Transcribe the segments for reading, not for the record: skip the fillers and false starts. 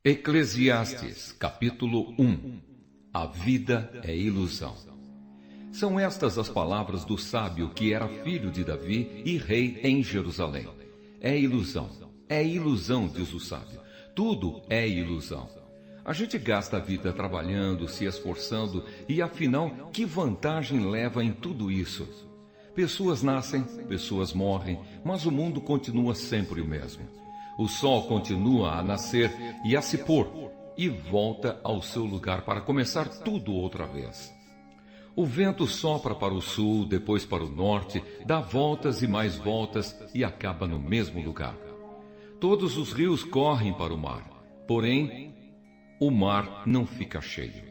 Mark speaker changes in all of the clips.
Speaker 1: Eclesiastes, capítulo 1. A vida é ilusão. São estas as palavras do sábio que era filho de Davi e rei em Jerusalém. É ilusão, diz o sábio. Tudo é ilusão. A gente gasta a vida trabalhando, se esforçando, e afinal, que vantagem leva em tudo isso? Pessoas nascem, pessoas morrem, mas o mundo continua sempre o mesmo. O sol continua a nascer e a se pôr, e volta ao seu lugar para começar tudo outra vez. O vento sopra para o sul, depois para o norte, dá voltas e mais voltas e acaba no mesmo lugar. Todos os rios correm para o mar, porém, o mar não fica cheio.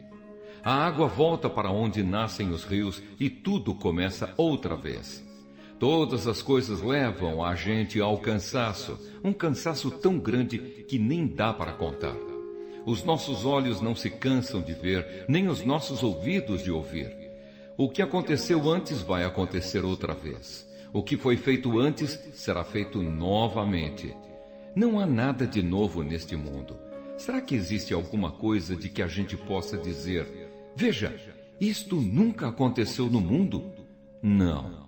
Speaker 1: A água volta para onde nascem os rios e tudo começa outra vez. Todas as coisas levam a gente ao cansaço, um cansaço tão grande que nem dá para contar. Os nossos olhos não se cansam de ver, nem os nossos ouvidos de ouvir. O que aconteceu antes vai acontecer outra vez. O que foi feito antes será feito novamente. Não há nada de novo neste mundo. Será que existe alguma coisa de que a gente possa dizer: veja, isto nunca aconteceu no mundo? Não.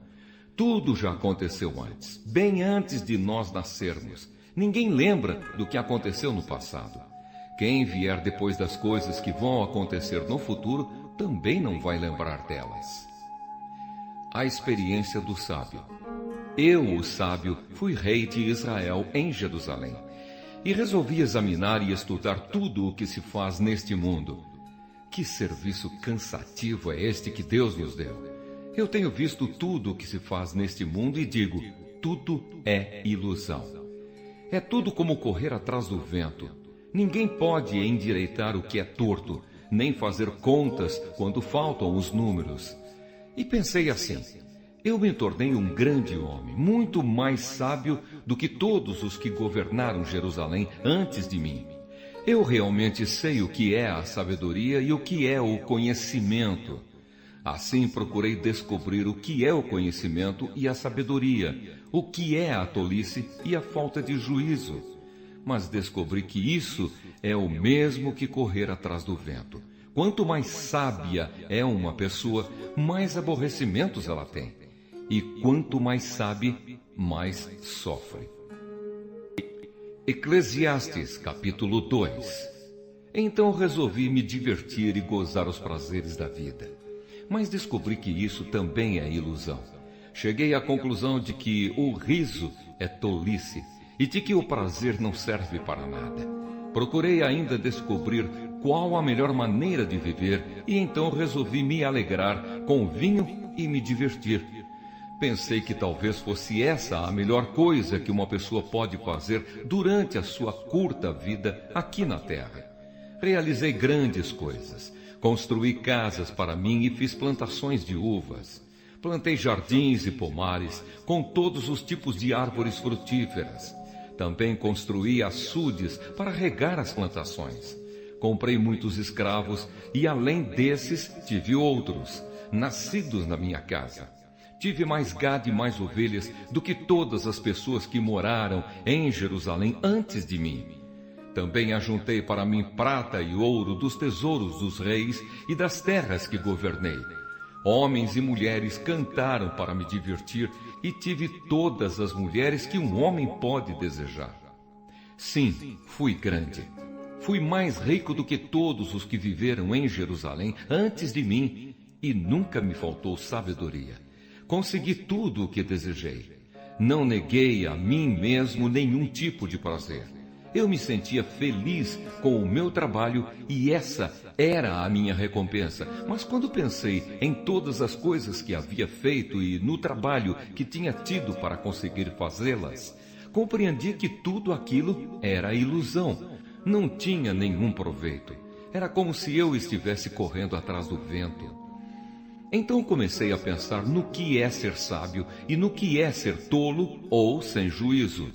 Speaker 1: Tudo já aconteceu antes, bem antes de nós nascermos. Ninguém lembra do que aconteceu no passado. Quem vier depois das coisas que vão acontecer no futuro também não vai lembrar delas. A experiência do sábio. Eu, o sábio, fui rei de Israel em Jerusalém, e resolvi examinar e estudar tudo o que se faz neste mundo. Que serviço cansativo é este que Deus nos deu! Eu tenho visto tudo o que se faz neste mundo e digo, tudo é ilusão. É tudo como correr atrás do vento. Ninguém pode endireitar o que é torto, nem fazer contas quando faltam os números. E pensei assim, eu me tornei um grande homem, muito mais sábio do que todos os que governaram Jerusalém antes de mim. Eu realmente sei o que é a sabedoria e o que é o conhecimento. Assim procurei descobrir o que é o conhecimento e a sabedoria, o que é a tolice e a falta de juízo. Mas descobri que isso é o mesmo que correr atrás do vento. Quanto mais sábia é uma pessoa, mais aborrecimentos ela tem. E quanto mais sabe, mais sofre. Eclesiastes, capítulo 2. Então resolvi me divertir e gozar os prazeres da vida. Mas descobri que isso também é ilusão. Cheguei à conclusão de que o riso é tolice e de que o prazer não serve para nada. Procurei ainda descobrir qual a melhor maneira de viver e então resolvi me alegrar com vinho e me divertir. Pensei que talvez fosse essa a melhor coisa que uma pessoa pode fazer durante a sua curta vida aqui na Terra. Realizei grandes coisas. Construí casas para mim e fiz plantações de uvas. Plantei jardins e pomares com todos os tipos de árvores frutíferas. Também construí açudes para regar as plantações. Comprei muitos escravos e, além desses, tive outros, nascidos na minha casa. Tive mais gado e mais ovelhas do que todas as pessoas que moraram em Jerusalém antes de mim. Também ajuntei para mim prata e ouro dos tesouros dos reis e das terras que governei. Homens e mulheres cantaram para me divertir e tive todas as mulheres que um homem pode desejar. Sim, fui grande. Fui mais rico do que todos os que viveram em Jerusalém antes de mim e nunca me faltou sabedoria. Consegui tudo o que desejei. Não neguei a mim mesmo nenhum tipo de prazer. Eu me sentia feliz com o meu trabalho e essa era a minha recompensa. Mas quando pensei em todas as coisas que havia feito e no trabalho que tinha tido para conseguir fazê-las, compreendi que tudo aquilo era ilusão. Não tinha nenhum proveito. Era como se eu estivesse correndo atrás do vento. Então comecei a pensar no que é ser sábio e no que é ser tolo ou sem juízo.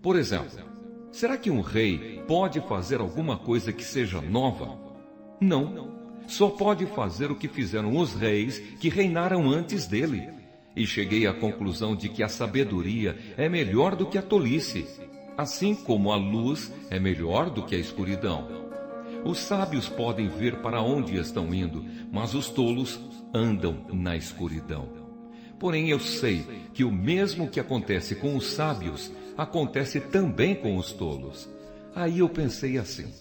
Speaker 1: Por exemplo, será que um rei pode fazer alguma coisa que seja nova? Não. Só pode fazer o que fizeram os reis que reinaram antes dele. E cheguei à conclusão de que a sabedoria é melhor do que a tolice. assim como a luz é melhor do que a escuridão. Os sábios podem ver para onde estão indo, mas os tolos andam na escuridão. Porém, eu sei que o mesmo que acontece com os sábios, acontece também com os tolos. Aí eu pensei assim: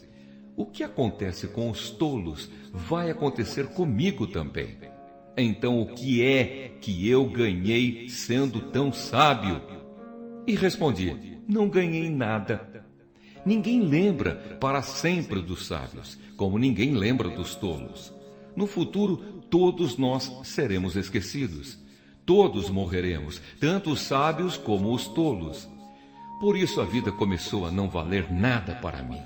Speaker 1: o que acontece com os tolos vai acontecer comigo também. Então, o que é que eu ganhei sendo tão sábio? E respondi: não ganhei nada. Ninguém lembra para sempre dos sábios, como ninguém lembra dos tolos. No futuro, todos nós seremos esquecidos. Todos morreremos, tanto os sábios como os tolos. Por isso a vida começou a não valer nada para mim.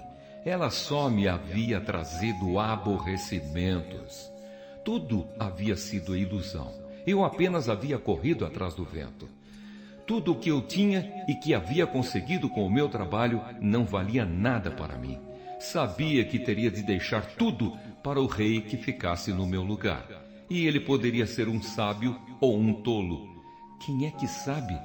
Speaker 1: Ela só me havia trazido aborrecimentos. Tudo havia sido ilusão. Eu apenas havia corrido atrás do vento. Tudo o que eu tinha e que havia conseguido com o meu trabalho não valia nada para mim. Sabia que teria de deixar tudo para o rei que ficasse no meu lugar. E ele poderia ser um sábio ou um tolo. Quem é que sabe?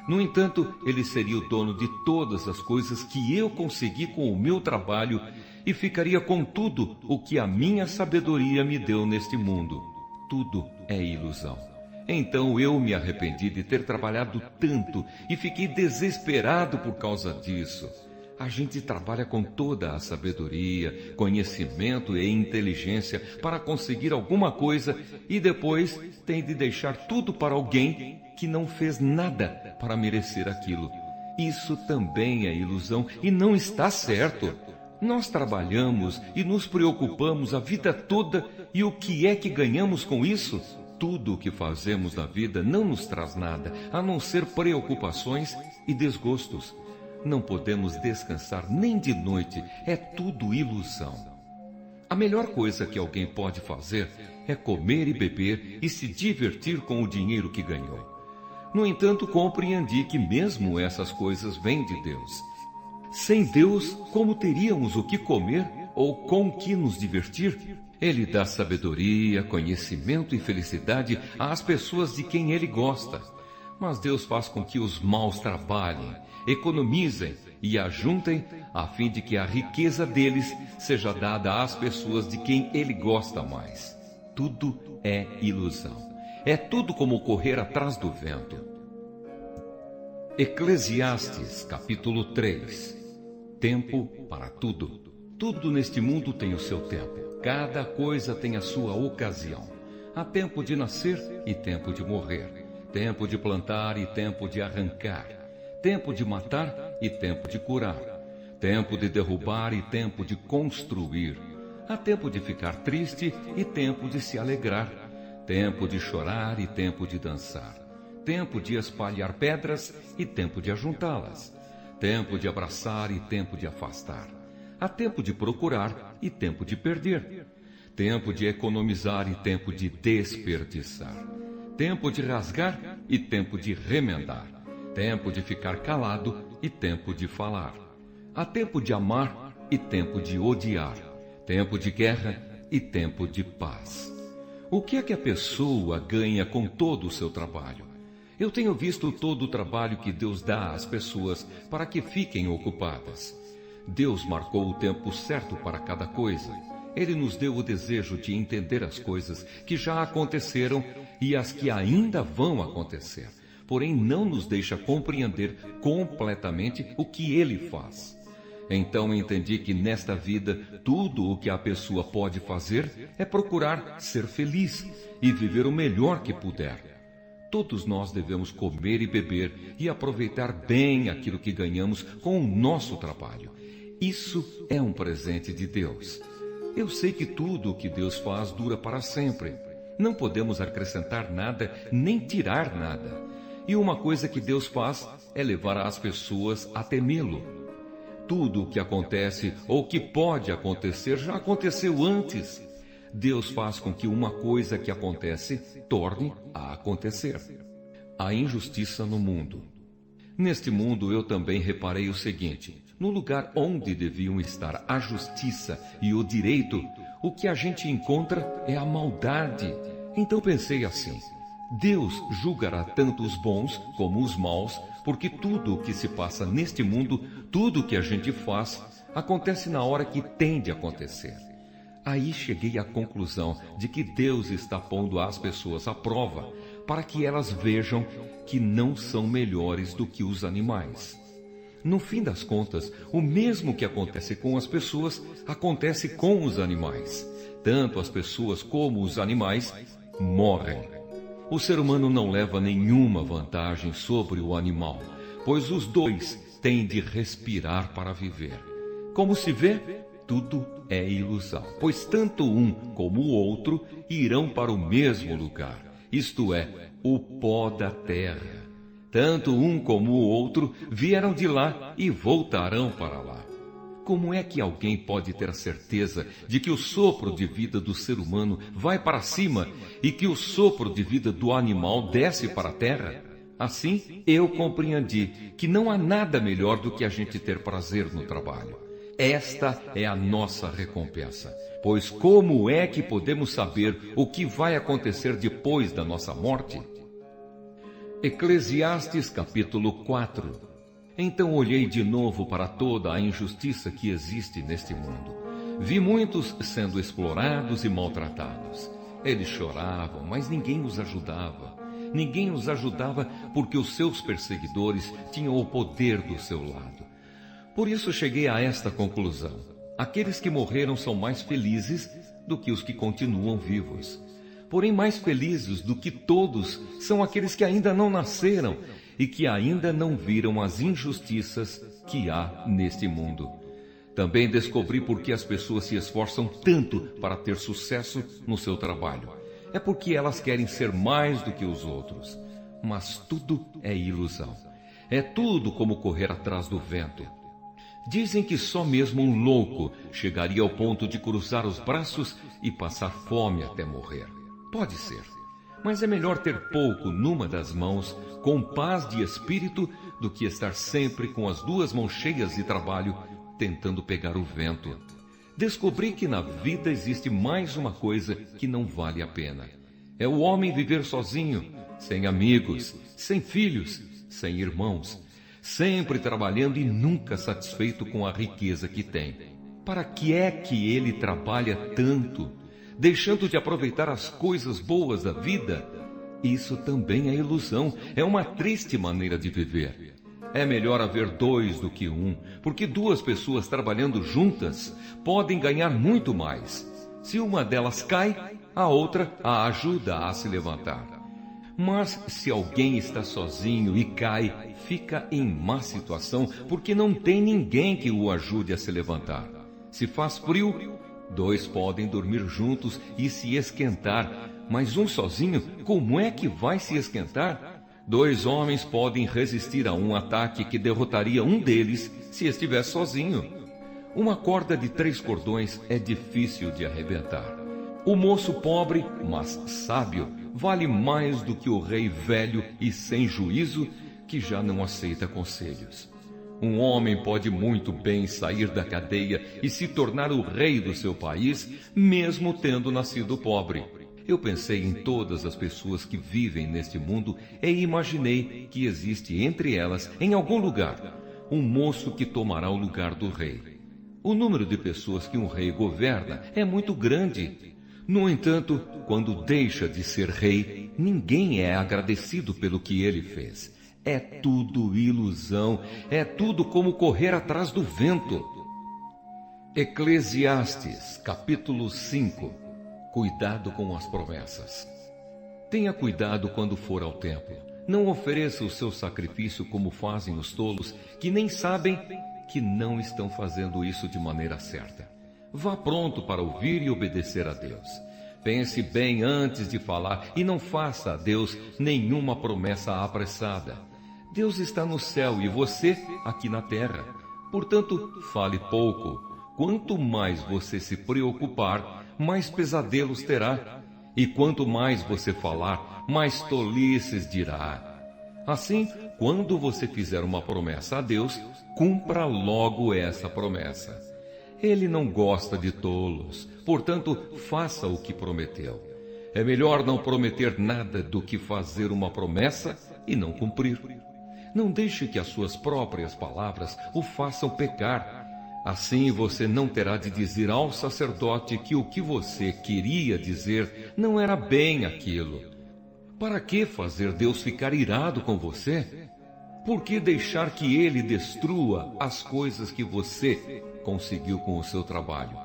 Speaker 1: No entanto, ele seria o dono de todas as coisas que eu consegui com o meu trabalho e ficaria com tudo o que a minha sabedoria me deu neste mundo. Tudo é ilusão. Então eu me arrependi de ter trabalhado tanto e fiquei desesperado por causa disso. A gente trabalha com toda a sabedoria, conhecimento e inteligência para conseguir alguma coisa e depois tem de deixar tudo para alguém que não fez nada para merecer aquilo. Isso também é ilusão e não está certo. Nós trabalhamos e nos preocupamos a vida toda e o que é que ganhamos com isso? Tudo o que fazemos na vida não nos traz nada, a não ser preocupações e desgostos. Não podemos descansar nem de noite, é tudo ilusão. A melhor coisa que alguém pode fazer é comer e beber e se divertir com o dinheiro que ganhou. No entanto, compreendi que mesmo essas coisas vêm de Deus. Sem Deus, como teríamos o que comer ou com o que nos divertir? Ele dá sabedoria, conhecimento e felicidade às pessoas de quem Ele gosta. Mas Deus faz com que os maus trabalhem, economizem e ajuntem, a fim de que a riqueza deles seja dada às pessoas de quem Ele gosta mais. Tudo é ilusão. É tudo como correr atrás do vento. Eclesiastes, capítulo 3. Tempo para tudo. Tudo neste mundo tem o seu tempo. Cada coisa tem a sua ocasião. Há tempo de nascer e tempo de morrer. Tempo de plantar e tempo de arrancar. Tempo de matar e tempo de curar. Tempo de derrubar e tempo de construir. Há tempo de ficar triste e tempo de se alegrar. Tempo de chorar e tempo de dançar. Tempo de espalhar pedras e tempo de ajuntá-las. Tempo de abraçar e tempo de afastar. Há tempo de procurar e tempo de perder. Tempo de economizar e tempo de desperdiçar. Tempo de rasgar e tempo de remendar. Tempo de ficar calado e tempo de falar. Há tempo de amar e tempo de odiar. Tempo de guerra e tempo de paz. O que é que a pessoa ganha com todo o seu trabalho? Eu tenho visto todo o trabalho que Deus dá às pessoas para que fiquem ocupadas. Deus marcou o tempo certo para cada coisa. Ele nos deu o desejo de entender as coisas que já aconteceram e as que ainda vão acontecer. Porém, não nos deixa compreender completamente o que Ele faz. Então entendi que nesta vida, tudo o que a pessoa pode fazer é procurar ser feliz e viver o melhor que puder. Todos nós devemos comer e beber e aproveitar bem aquilo que ganhamos com o nosso trabalho. Isso é um presente de Deus. Eu sei que tudo o que Deus faz dura para sempre. Não podemos acrescentar nada, nem tirar nada. E uma coisa que Deus faz é levar as pessoas a temê-lo. Tudo o que acontece ou que pode acontecer já aconteceu antes. Deus faz com que uma coisa que acontece torne a acontecer. A injustiça no mundo. Neste mundo eu também reparei o seguinte: no lugar onde deviam estar a justiça e o direito, o que a gente encontra é a maldade. Então pensei assim: Deus julgará tanto os bons como os maus porque tudo o que se passa neste mundo, tudo o que a gente faz, acontece na hora que tem de acontecer. Aí cheguei à conclusão de que Deus está pondo as pessoas à prova, para que elas vejam que não são melhores do que os animais. No fim das contas, o mesmo que acontece com as pessoas, acontece com os animais. Tanto as pessoas como os animais morrem. O ser humano não leva nenhuma vantagem sobre o animal, pois os dois têm de respirar para viver. Como se vê, tudo é ilusão, pois tanto um como o outro irão para o mesmo lugar, isto é, o pó da terra. Tanto um como o outro vieram de lá e voltarão para lá. Como é que alguém pode ter a certeza de que o sopro de vida do ser humano vai para cima e que o sopro de vida do animal desce para a terra? Assim, eu compreendi que não há nada melhor do que a gente ter prazer no trabalho. Esta é a nossa recompensa. Pois como é que podemos saber o que vai acontecer depois da nossa morte? Eclesiastes capítulo 4. Então olhei de novo para toda a injustiça que existe neste mundo. Vi muitos sendo explorados e maltratados. Eles choravam, mas ninguém os ajudava. Ninguém os ajudava porque os seus perseguidores tinham o poder do seu lado. Por isso cheguei a esta conclusão. Aqueles que morreram são mais felizes do que os que continuam vivos. Porém, mais felizes do que todos são aqueles que ainda não nasceram e que ainda não viram as injustiças que há neste mundo. Também descobri por que as pessoas se esforçam tanto para ter sucesso no seu trabalho. É porque elas querem ser mais do que os outros. Mas tudo é ilusão. É tudo como correr atrás do vento. Dizem que só mesmo um louco chegaria ao ponto de cruzar os braços e passar fome até morrer. Pode ser, mas é melhor ter pouco numa das mãos, com paz de espírito, do que estar sempre com as duas mãos cheias de trabalho, tentando pegar o vento. Descobri que na vida existe mais uma coisa que não vale a pena. É o homem viver sozinho, sem amigos, sem filhos, sem irmãos, sempre trabalhando e nunca satisfeito com a riqueza que tem. Para que é que ele trabalha tanto, deixando de aproveitar as coisas boas da vida? Isso também é ilusão, é uma triste maneira de viver. É melhor haver dois do que um, porque duas pessoas trabalhando juntas podem ganhar muito mais. Se uma delas cai, a outra a ajuda a se levantar. Mas se alguém está sozinho e cai, fica em má situação, porque não tem ninguém que o ajude a se levantar. Se faz frio, dois podem dormir juntos e se esquentar, mas um sozinho, como é que vai se esquentar? Dois homens podem resistir a um ataque que derrotaria um deles se estiver sozinho. Uma corda de 3 cordões é difícil de arrebentar. O moço pobre, mas sábio, vale mais do que o rei velho e sem juízo, que já não aceita conselhos. Um homem pode muito bem sair da cadeia e se tornar o rei do seu país, mesmo tendo nascido pobre. Eu pensei em todas as pessoas que vivem neste mundo e imaginei que existe entre elas, em algum lugar, um moço que tomará o lugar do rei. O número de pessoas que um rei governa é muito grande. No entanto, quando deixa de ser rei, ninguém é agradecido pelo que ele fez. É tudo ilusão, é tudo como correr atrás do vento. Eclesiastes, capítulo 5. Cuidado com as promessas. Tenha cuidado quando for ao templo. Não ofereça o seu sacrifício como fazem os tolos, que nem sabem que não estão fazendo isso de maneira certa. Vá pronto para ouvir e obedecer a Deus. Pense bem antes de falar e não faça a Deus nenhuma promessa apressada. Deus está no céu e você aqui na terra. Portanto, fale pouco. Quanto mais você se preocupar, mais pesadelos terá. E quanto mais você falar, mais tolices dirá. Assim, quando você fizer uma promessa a Deus, cumpra logo essa promessa. Ele não gosta de tolos, portanto, faça o que prometeu. É melhor não prometer nada do que fazer uma promessa e não cumprir. Não deixe que as suas próprias palavras o façam pecar. Assim você não terá de dizer ao sacerdote que o que você queria dizer não era bem aquilo. Para que fazer Deus ficar irado com você? Por que deixar que Ele destrua as coisas que você conseguiu com o seu trabalho?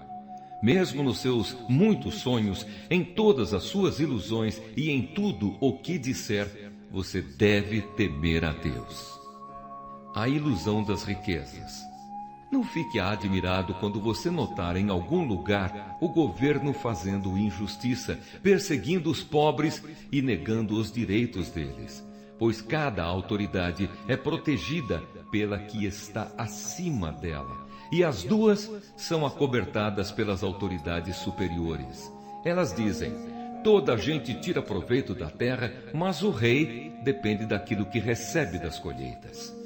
Speaker 1: Mesmo nos seus muitos sonhos, em todas as suas ilusões e em tudo o que disser, você deve temer a Deus. A ilusão das riquezas. Não fique admirado quando você notar em algum lugar o governo fazendo injustiça, perseguindo os pobres e negando os direitos deles, pois cada autoridade é protegida pela que está acima dela, e as duas são acobertadas pelas autoridades superiores. Elas dizem: toda a gente tira proveito da terra, mas o rei depende daquilo que recebe das colheitas.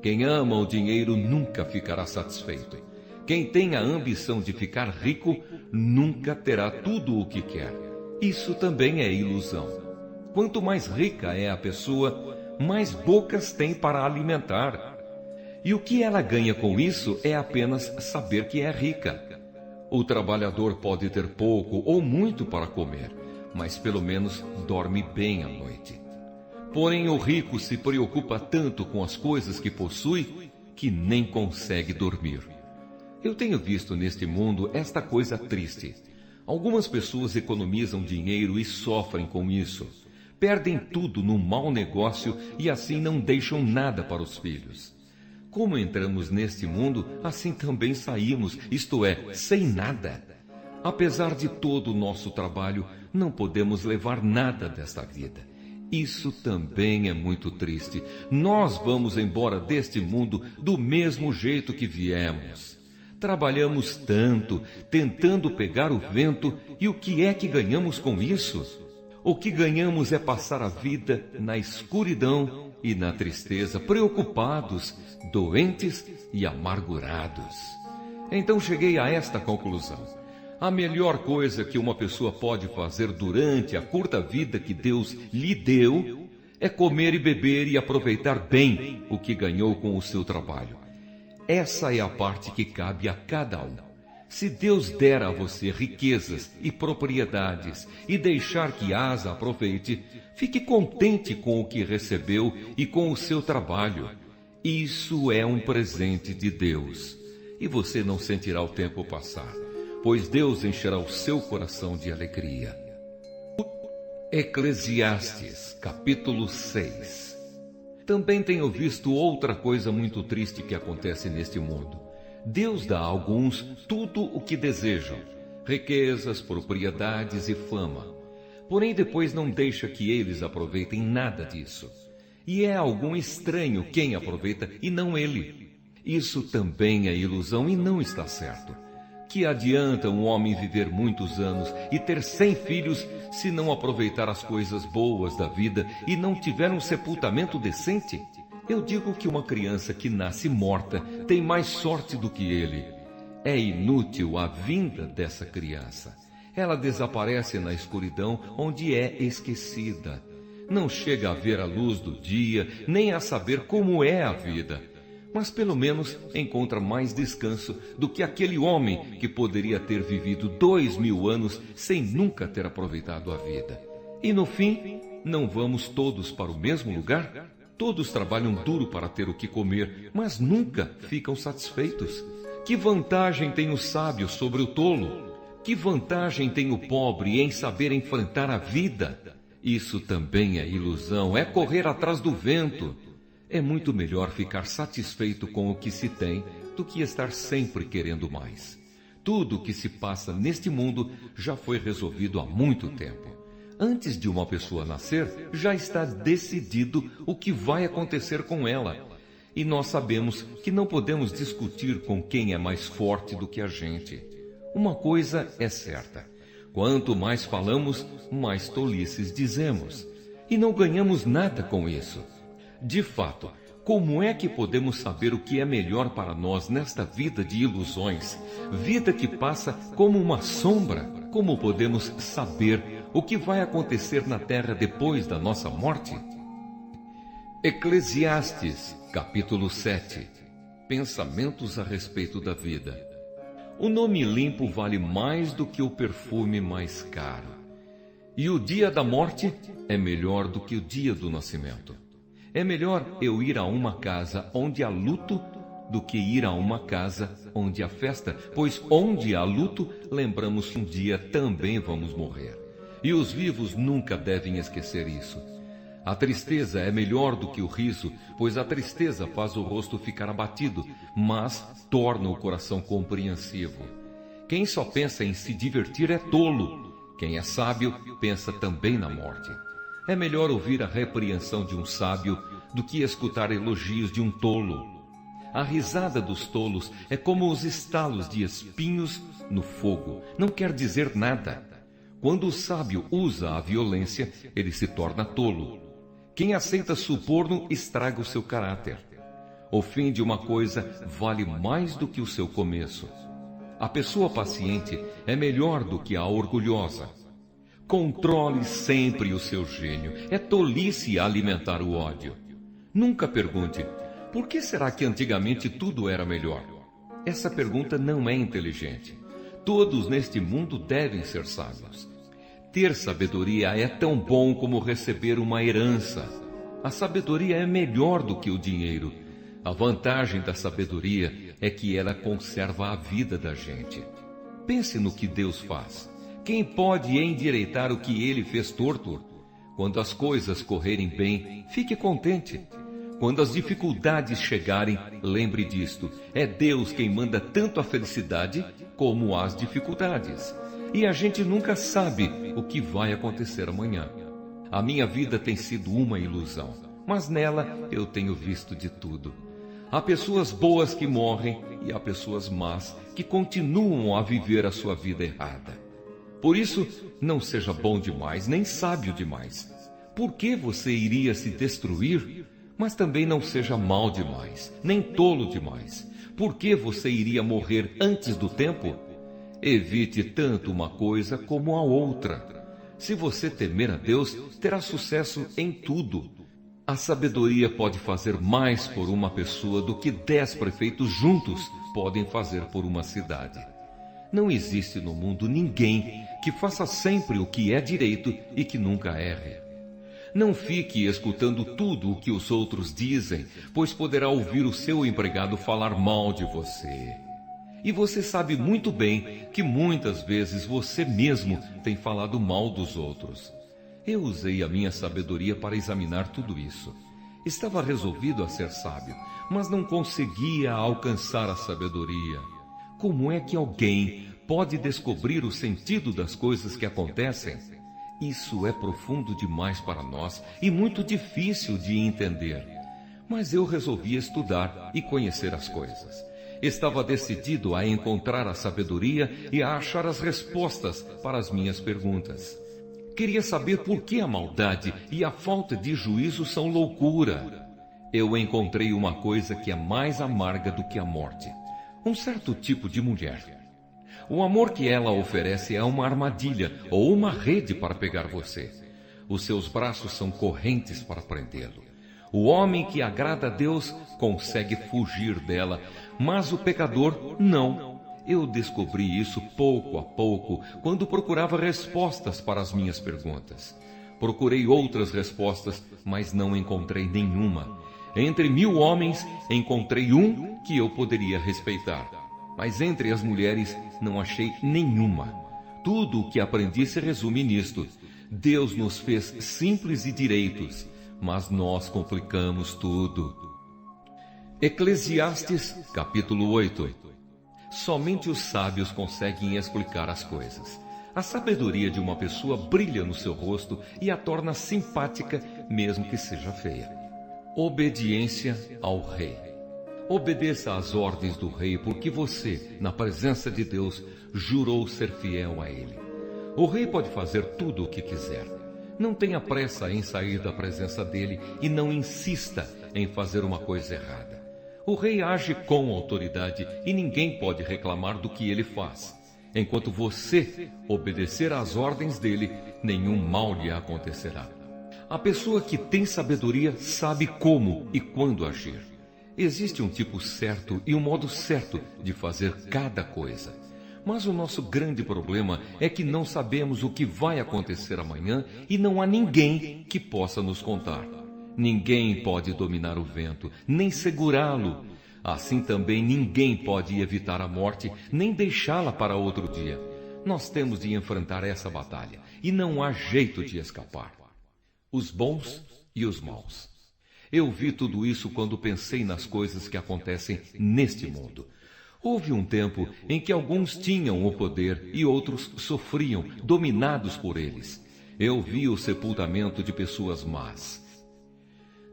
Speaker 1: Quem ama o dinheiro nunca ficará satisfeito. Quem tem a ambição de ficar rico nunca terá tudo o que quer. Isso também é ilusão. Quanto mais rica é a pessoa, mais bocas tem para alimentar. E o que ela ganha com isso é apenas saber que é rica. O trabalhador pode ter pouco ou muito para comer, mas pelo menos dorme bem à noite. Porém, o rico se preocupa tanto com as coisas que possui que nem consegue dormir. Eu tenho visto neste mundo esta coisa triste. Algumas pessoas economizam dinheiro e sofrem com isso. Perdem tudo num mau negócio e assim não deixam nada para os filhos. Como entramos neste mundo, assim também saímos, isto é, sem nada. Apesar de todo o nosso trabalho, não podemos levar nada desta vida. Isso também é muito triste. Nós vamos embora deste mundo do mesmo jeito que viemos. Trabalhamos tanto, tentando pegar o vento, e o que é que ganhamos com isso? O que ganhamos é passar a vida na escuridão e na tristeza, preocupados, doentes e amargurados. Então cheguei a esta conclusão. A melhor coisa que uma pessoa pode fazer durante a curta vida que Deus lhe deu é comer e beber e aproveitar bem o que ganhou com o seu trabalho. Essa é a parte que cabe a cada um. Se Deus der a você riquezas e propriedades e deixar que as aproveite, fique contente com o que recebeu e com o seu trabalho. Isso é um presente de Deus. E você não sentirá o tempo passar, pois Deus encherá o seu coração de alegria. Eclesiastes, capítulo 6. Também tenho visto outra coisa muito triste que acontece neste mundo. Deus dá a alguns tudo o que desejam, riquezas, propriedades e fama. Porém, depois não deixa que eles aproveitem nada disso. E é algum estranho quem aproveita e não ele. Isso também é ilusão e não está certo. Que adianta um homem viver muitos anos e ter 100 filhos se não aproveitar as coisas boas da vida e não tiver um sepultamento decente? Eu digo que uma criança que nasce morta tem mais sorte do que ele. É inútil a vinda dessa criança. Ela desaparece na escuridão onde é esquecida. Não chega a ver a luz do dia, nem a saber como é a vida. Mas pelo menos encontra mais descanso do que aquele homem que poderia ter vivido 2000 anos sem nunca ter aproveitado a vida. E no fim, não vamos todos para o mesmo lugar? Todos trabalham duro para ter o que comer, mas nunca ficam satisfeitos. Que vantagem tem o sábio sobre o tolo? Que vantagem tem o pobre em saber enfrentar a vida? Isso também é ilusão, é correr atrás do vento. É muito melhor ficar satisfeito com o que se tem do que estar sempre querendo mais. Tudo o que se passa neste mundo já foi resolvido há muito tempo. Antes de uma pessoa nascer, já está decidido o que vai acontecer com ela. E nós sabemos que não podemos discutir com quem é mais forte do que a gente. Uma coisa é certa: quanto mais falamos, mais tolices dizemos. E não ganhamos nada com isso. De fato, como é que podemos saber o que é melhor para nós nesta vida de ilusões? Vida que passa como uma sombra. Como podemos saber o que vai acontecer na terra depois da nossa morte? Eclesiastes, capítulo 7. Pensamentos a respeito da vida. O nome limpo vale mais do que o perfume mais caro. E o dia da morte é melhor do que o dia do nascimento. É melhor eu ir a uma casa onde há luto do que ir a uma casa onde há festa, pois onde há luto, lembramos que um dia também vamos morrer. E os vivos nunca devem esquecer isso. A tristeza é melhor do que o riso, pois a tristeza faz o rosto ficar abatido, mas torna o coração compreensivo. Quem só pensa em se divertir é tolo. Quem é sábio pensa também na morte. É melhor ouvir a repreensão de um sábio do que escutar elogios de um tolo. A risada dos tolos é como os estalos de espinhos no fogo. Não quer dizer nada. Quando o sábio usa a violência, ele se torna tolo. Quem aceita suborno estraga o seu caráter. O fim de uma coisa vale mais do que o seu começo. A pessoa paciente é melhor do que a orgulhosa. Controle sempre o seu gênio. É tolice alimentar o ódio. Nunca pergunte, por que será que antigamente tudo era melhor? Essa pergunta não é inteligente. Todos neste mundo devem ser sábios. Ter sabedoria é tão bom como receber uma herança. A sabedoria é melhor do que o dinheiro. A vantagem da sabedoria é que ela conserva a vida da gente. Pense no que Deus faz. Quem pode endireitar o que Ele fez torto? Quando as coisas correrem bem, fique contente. Quando as dificuldades chegarem, lembre disto. É Deus quem manda tanto a felicidade como as dificuldades. E a gente nunca sabe o que vai acontecer amanhã. A minha vida tem sido uma ilusão, mas nela eu tenho visto de tudo. Há pessoas boas que morrem e há pessoas más que continuam a viver a sua vida errada. Por isso, não seja bom demais, nem sábio demais. Por que você iria se destruir? Mas também não seja mau demais, nem tolo demais. Por que você iria morrer antes do tempo? Evite tanto uma coisa como a outra. Se você temer a Deus, terá sucesso em tudo. A sabedoria pode fazer mais por uma pessoa do que 10 prefeitos juntos podem fazer por uma cidade. Não existe no mundo ninguém que faça sempre o que é direito e que nunca erre. Não fique escutando tudo o que os outros dizem, pois poderá ouvir o seu empregado falar mal de você. E você sabe muito bem que muitas vezes você mesmo tem falado mal dos outros. Eu usei a minha sabedoria para examinar tudo isso. Estava resolvido a ser sábio, mas não conseguia alcançar a sabedoria. Como é que alguém pode descobrir o sentido das coisas que acontecem? Isso é profundo demais para nós e muito difícil de entender. Mas eu resolvi estudar e conhecer as coisas. Estava decidido a encontrar a sabedoria e a achar as respostas para as minhas perguntas. Queria saber por que a maldade e a falta de juízo são loucura. Eu encontrei uma coisa que é mais amarga do que a morte. Um certo tipo de mulher. O amor que ela oferece é uma armadilha ou uma rede para pegar você. Os seus braços são correntes para prendê-lo. O homem que agrada a Deus consegue fugir dela, mas o pecador não. Eu descobri isso pouco a pouco, quando procurava respostas para as minhas perguntas. Procurei outras respostas, mas não encontrei nenhuma. Entre 1000 homens, encontrei um que eu poderia respeitar. Mas entre as mulheres, não achei nenhuma. Tudo o que aprendi se resume nisto. Deus nos fez simples e direitos, mas nós complicamos tudo. Eclesiastes, capítulo 8. Somente os sábios conseguem explicar as coisas. A sabedoria de uma pessoa brilha no seu rosto e a torna simpática, mesmo que seja feia. Obediência ao rei. Obedeça às ordens do rei, porque você, na presença de Deus, jurou ser fiel a ele. O rei pode fazer tudo o que quiser. Não tenha pressa em sair da presença dele e não insista em fazer uma coisa errada. O rei age com autoridade e ninguém pode reclamar do que ele faz. Enquanto você obedecer às ordens dele, nenhum mal lhe acontecerá. A pessoa que tem sabedoria sabe como e quando agir. Existe um tipo certo e um modo certo de fazer cada coisa. Mas o nosso grande problema é que não sabemos o que vai acontecer amanhã e não há ninguém que possa nos contar. Ninguém pode dominar o vento, nem segurá-lo. Assim também ninguém pode evitar a morte, nem deixá-la para outro dia. Nós temos de enfrentar essa batalha e não há jeito de escapar. Os bons e os maus. Eu vi tudo isso quando pensei nas coisas que acontecem neste mundo. Houve um tempo em que alguns tinham o poder e outros sofriam, dominados por eles. Eu vi o sepultamento de pessoas más.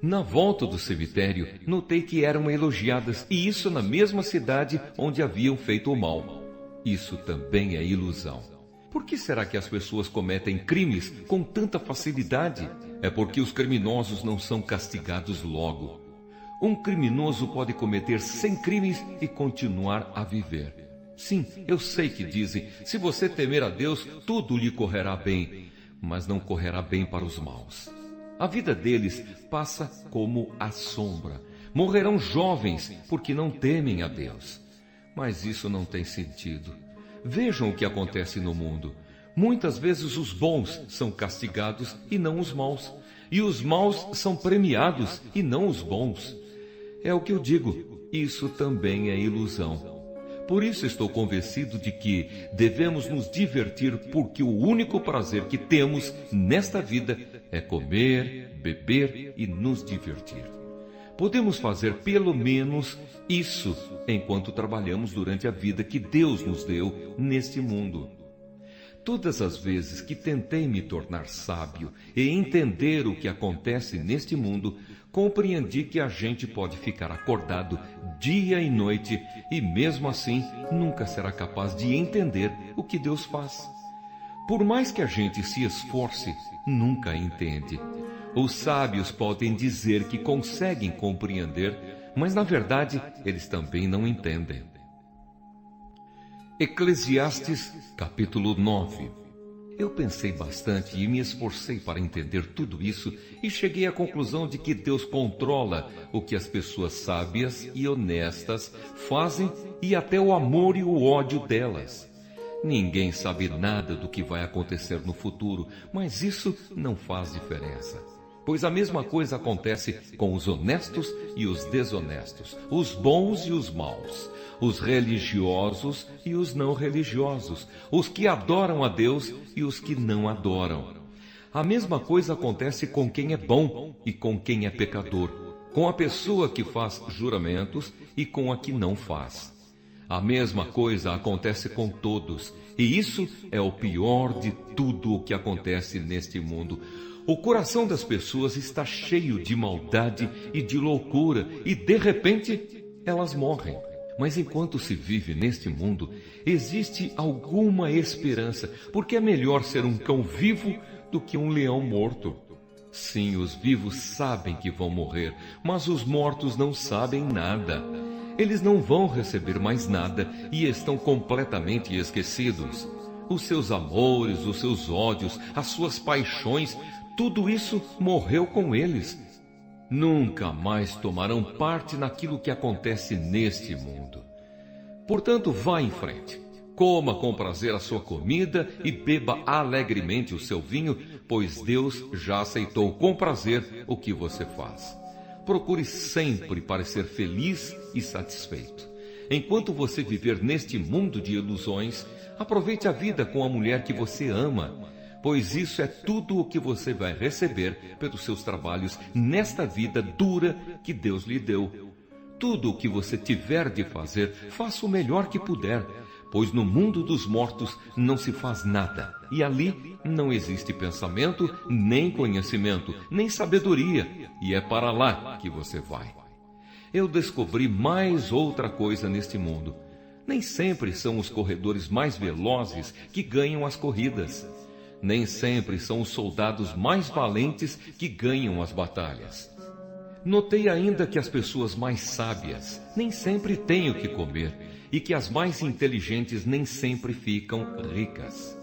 Speaker 1: Na volta do cemitério, notei que eram elogiadas, e isso na mesma cidade onde haviam feito o mal. Isso também é ilusão. Por que será que as pessoas cometem crimes com tanta facilidade? É porque os criminosos não são castigados logo. Um criminoso pode cometer 100 crimes e continuar a viver. Sim, eu sei que dizem, se você temer a Deus, tudo lhe correrá bem, mas não correrá bem para os maus. A vida deles passa como a sombra. Morrerão jovens porque não temem a Deus. Mas isso não tem sentido. Vejam o que acontece no mundo. Muitas vezes os bons são castigados e não os maus. E os maus são premiados e não os bons. É o que eu digo, isso também é ilusão. Por isso estou convencido de que devemos nos divertir, porque o único prazer que temos nesta vida é comer, beber e nos divertir. Podemos fazer pelo menos isso enquanto trabalhamos durante a vida que Deus nos deu neste mundo. Todas as vezes que tentei me tornar sábio e entender o que acontece neste mundo, compreendi que a gente pode ficar acordado dia e noite e mesmo assim nunca será capaz de entender o que Deus faz. Por mais que a gente se esforce, nunca entende. Os sábios podem dizer que conseguem compreender, mas na verdade eles também não entendem. Eclesiastes, capítulo 9. Eu pensei bastante e me esforcei para entender tudo isso e cheguei à conclusão de que Deus controla o que as pessoas sábias e honestas fazem e até o amor e o ódio delas. Ninguém sabe nada do que vai acontecer no futuro, mas isso não faz diferença. Pois a mesma coisa acontece com os honestos e os desonestos, os bons e os maus, os religiosos e os não religiosos, os que adoram a Deus e os que não adoram. A mesma coisa acontece com quem é bom e com quem é pecador, com a pessoa que faz juramentos e com a que não faz. A mesma coisa acontece com todos, e isso é o pior de tudo o que acontece neste mundo. O coração das pessoas está cheio de maldade e de loucura, e de repente elas morrem. Mas enquanto se vive neste mundo, existe alguma esperança, porque é melhor ser um cão vivo do que um leão morto. Sim, os vivos sabem que vão morrer, mas os mortos não sabem nada. Eles não vão receber mais nada e estão completamente esquecidos. Os seus amores, os seus ódios, as suas paixões, tudo isso morreu com eles. Nunca mais tomarão parte naquilo que acontece neste mundo. Portanto, vá em frente. Coma com prazer a sua comida e beba alegremente o seu vinho, pois Deus já aceitou com prazer o que você faz. Procure sempre parecer feliz e satisfeito. Enquanto você viver neste mundo de ilusões, aproveite a vida com a mulher que você ama, pois isso é tudo o que você vai receber pelos seus trabalhos nesta vida dura que Deus lhe deu. Tudo o que você tiver de fazer, faça o melhor que puder, pois no mundo dos mortos não se faz nada, e ali não existe pensamento, nem conhecimento, nem sabedoria, e é para lá que você vai. Eu descobri mais outra coisa neste mundo. Nem sempre são os corredores mais velozes que ganham as corridas. Nem sempre são os soldados mais valentes que ganham as batalhas. Notei ainda que as pessoas mais sábias nem sempre têm o que comer e que as mais inteligentes nem sempre ficam ricas.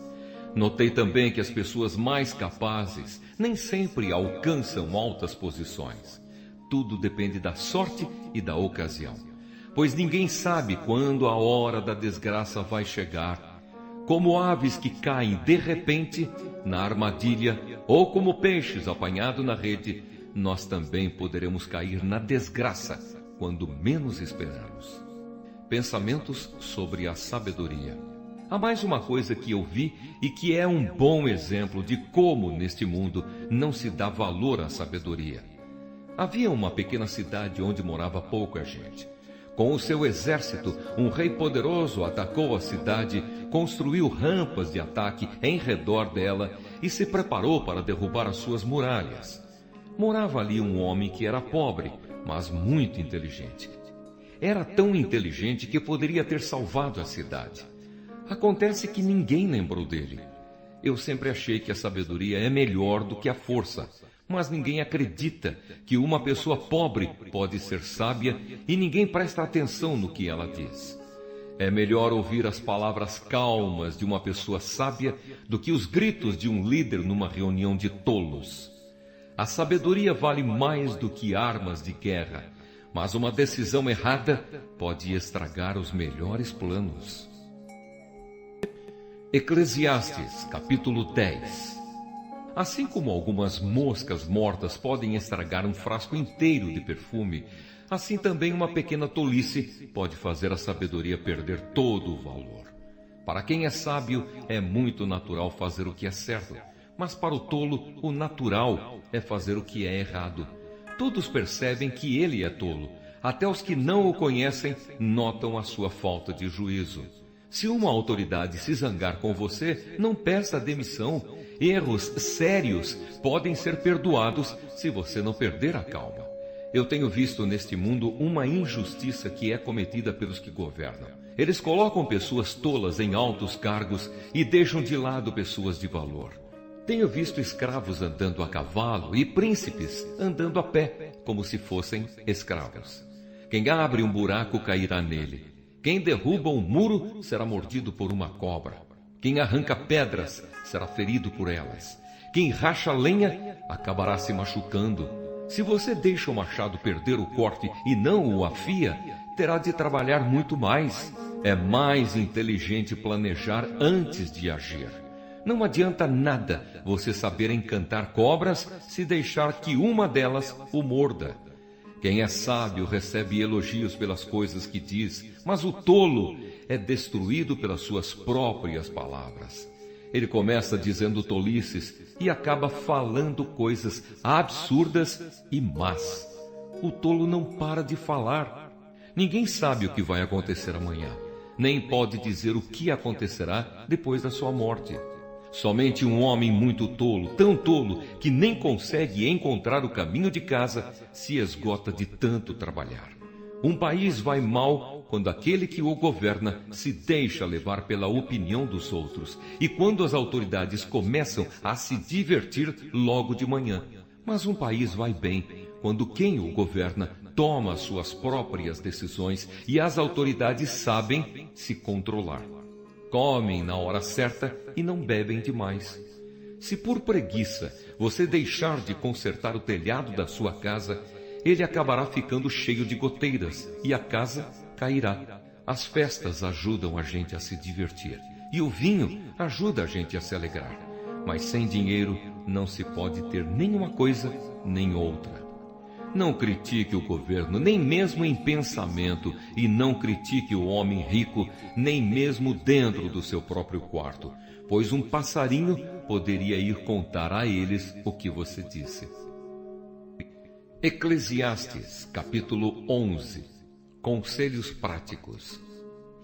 Speaker 1: Notei também que as pessoas mais capazes nem sempre alcançam altas posições. Tudo depende da sorte e da ocasião, pois ninguém sabe quando a hora da desgraça vai chegar. Como aves que caem de repente na armadilha, ou como peixes apanhados na rede, nós também poderemos cair na desgraça quando menos esperamos. Pensamentos sobre a sabedoria. Há mais uma coisa que eu vi e que é um bom exemplo de como neste mundo não se dá valor à sabedoria. Havia uma pequena cidade onde morava pouca gente. Com o seu exército, um rei poderoso atacou a cidade, construiu rampas de ataque em redor dela e se preparou para derrubar as suas muralhas. Morava ali um homem que era pobre, mas muito inteligente. Era tão inteligente que poderia ter salvado a cidade. Acontece que ninguém lembrou dele. Eu sempre achei que a sabedoria é melhor do que a força, mas ninguém acredita que uma pessoa pobre pode ser sábia e ninguém presta atenção no que ela diz. É melhor ouvir as palavras calmas de uma pessoa sábia do que os gritos de um líder numa reunião de tolos. A sabedoria vale mais do que armas de guerra, mas uma decisão errada pode estragar os melhores planos. Eclesiastes, capítulo 10. Assim como algumas moscas mortas podem estragar um frasco inteiro de perfume, assim também uma pequena tolice pode fazer a sabedoria perder todo o valor. Para quem é sábio, é muito natural fazer o que é certo, mas para o tolo, o natural é fazer o que é errado. Todos percebem que ele é tolo, até os que não o conhecem notam a sua falta de juízo. Se uma autoridade se zangar com você, não peça demissão. Erros sérios podem ser perdoados se você não perder a calma. Eu tenho visto neste mundo uma injustiça que é cometida pelos que governam. Eles colocam pessoas tolas em altos cargos e deixam de lado pessoas de valor. Tenho visto escravos andando a cavalo e príncipes andando a pé, como se fossem escravos. Quem abre um buraco cairá nele. Quem derruba um muro será mordido por uma cobra. Quem arranca pedras será ferido por elas. Quem racha lenha acabará se machucando. Se você deixa o machado perder o corte e não o afia, terá de trabalhar muito mais. É mais inteligente planejar antes de agir. Não adianta nada você saber encantar cobras se deixar que uma delas o morda. Quem é sábio recebe elogios pelas coisas que diz, mas o tolo é destruído pelas suas próprias palavras. Ele começa dizendo tolices e acaba falando coisas absurdas e más. O tolo não para de falar. Ninguém sabe o que vai acontecer amanhã, nem pode dizer o que acontecerá depois da sua morte. Somente um homem muito tolo, tão tolo que nem consegue encontrar o caminho de casa, se esgota de tanto trabalhar. Um país vai mal quando aquele que o governa se deixa levar pela opinião dos outros e quando as autoridades começam a se divertir logo de manhã. Mas um país vai bem quando quem o governa toma as suas próprias decisões e as autoridades sabem se controlar. Comem na hora certa e não bebem demais. Se por preguiça você deixar de consertar o telhado da sua casa, ele acabará ficando cheio de goteiras e a casa cairá. As festas ajudam a gente a se divertir e o vinho ajuda a gente a se alegrar. Mas sem dinheiro não se pode ter nenhuma coisa nem outra. Não critique o governo, nem mesmo em pensamento, e não critique o homem rico, nem mesmo dentro do seu próprio quarto, pois um passarinho poderia ir contar a eles o que você disse. Eclesiastes, capítulo 11. Conselhos práticos.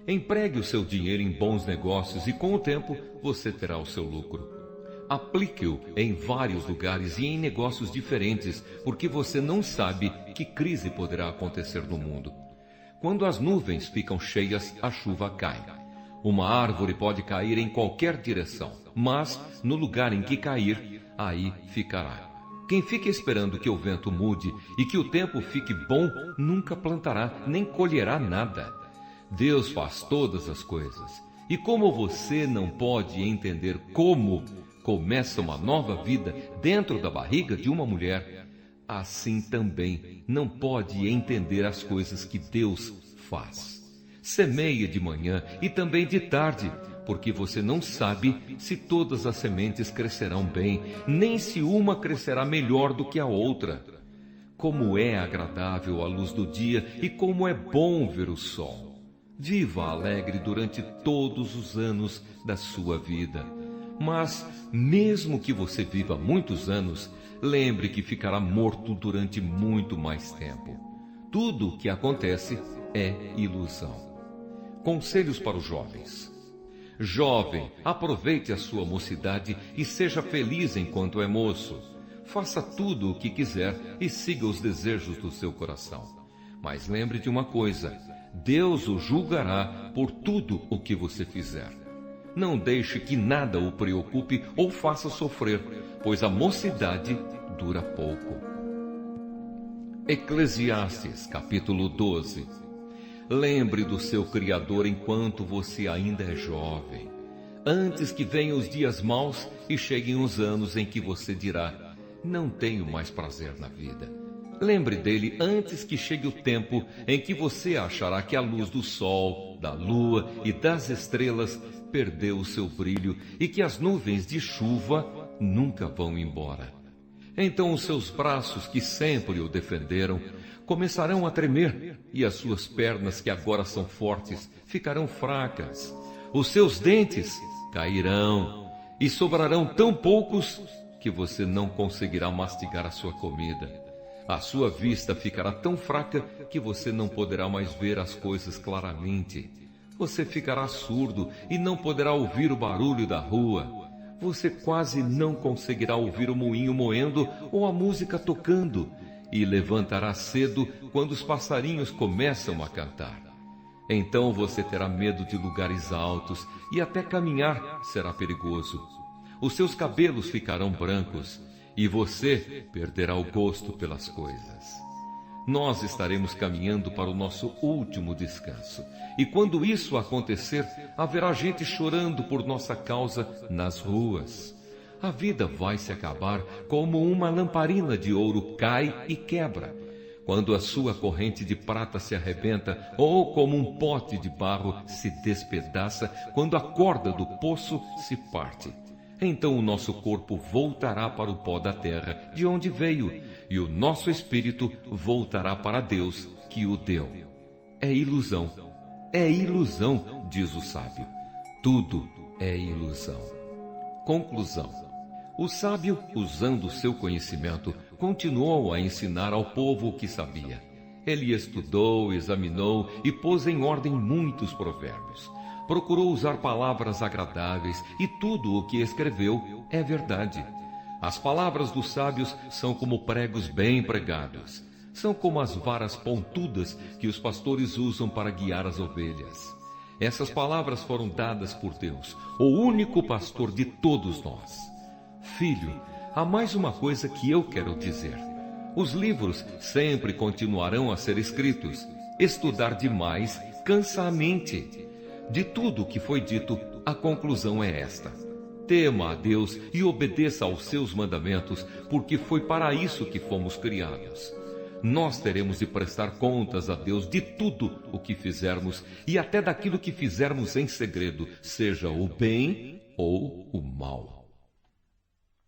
Speaker 1: Empregue o seu dinheiro em bons negócios e com o tempo você terá o seu lucro. Aplique-o em vários lugares e em negócios diferentes, porque você não sabe que crise poderá acontecer no mundo. Quando as nuvens ficam cheias, a chuva cai. Uma árvore pode cair em qualquer direção, mas no lugar em que cair, aí ficará. Quem fica esperando que o vento mude e que o tempo fique bom, nunca plantará, nem colherá nada. Deus faz todas as coisas. E como você não pode entender como começa uma nova vida dentro da barriga de uma mulher, assim também não pode entender as coisas que Deus faz. Semeia de manhã e também de tarde, porque você não sabe se todas as sementes crescerão bem, nem se uma crescerá melhor do que a outra. Como é agradável a luz do dia e como é bom ver o sol. Viva alegre durante todos os anos da sua vida. Mas, mesmo que você viva muitos anos, lembre que ficará morto durante muito mais tempo. Tudo o que acontece é ilusão. Conselhos para os jovens. Jovem, aproveite a sua mocidade e seja feliz enquanto é moço. Faça tudo o que quiser e siga os desejos do seu coração. Mas lembre de uma coisa: Deus o julgará por tudo o que você fizer. Não deixe que nada o preocupe ou faça sofrer, pois a mocidade dura pouco. Eclesiastes, capítulo 12. Lembre do seu Criador enquanto você ainda é jovem, antes que venham os dias maus e cheguem os anos em que você dirá: não tenho mais prazer na vida. Lembre dele antes que chegue o tempo em que você achará que a luz do sol, da lua e das estrelas perdeu o seu brilho e que as nuvens de chuva nunca vão embora. Então os seus braços, que sempre o defenderam, começarão a tremer, e as suas pernas, que agora são fortes, ficarão fracas. Os seus dentes cairão, e sobrarão tão poucos que você não conseguirá mastigar a sua comida. A sua vista ficará tão fraca que você não poderá mais ver as coisas claramente. Você ficará surdo e não poderá ouvir o barulho da rua. Você quase não conseguirá ouvir o moinho moendo ou a música tocando, e levantará cedo quando os passarinhos começam a cantar. Então você terá medo de lugares altos e até caminhar será perigoso. Os seus cabelos ficarão brancos e você perderá o gosto pelas coisas. Nós estaremos caminhando para o nosso último descanso. E quando isso acontecer, haverá gente chorando por nossa causa nas ruas. A vida vai se acabar como uma lamparina de ouro cai e quebra, quando a sua corrente de prata se arrebenta, ou como um pote de barro se despedaça, quando a corda do poço se parte. Então o nosso corpo voltará para o pó da terra, de onde veio, e o nosso espírito voltará para Deus, que o deu. É ilusão, diz o sábio. Tudo é ilusão. Conclusão. O sábio, usando o seu conhecimento, continuou a ensinar ao povo o que sabia. Ele estudou, examinou e pôs em ordem muitos provérbios. Procurou usar palavras agradáveis e tudo o que escreveu é verdade. As palavras dos sábios são como pregos bem pregados. São como as varas pontudas que os pastores usam para guiar as ovelhas. Essas palavras foram dadas por Deus, o único pastor de todos nós. Filho, há mais uma coisa que eu quero dizer. Os livros sempre continuarão a ser escritos. Estudar demais cansa a mente. De tudo o que foi dito, a conclusão é esta: tema a Deus e obedeça aos seus mandamentos, porque foi para isso que fomos criados. Nós teremos de prestar contas a Deus de tudo o que fizermos e até daquilo que fizermos em segredo, seja o bem ou o mal.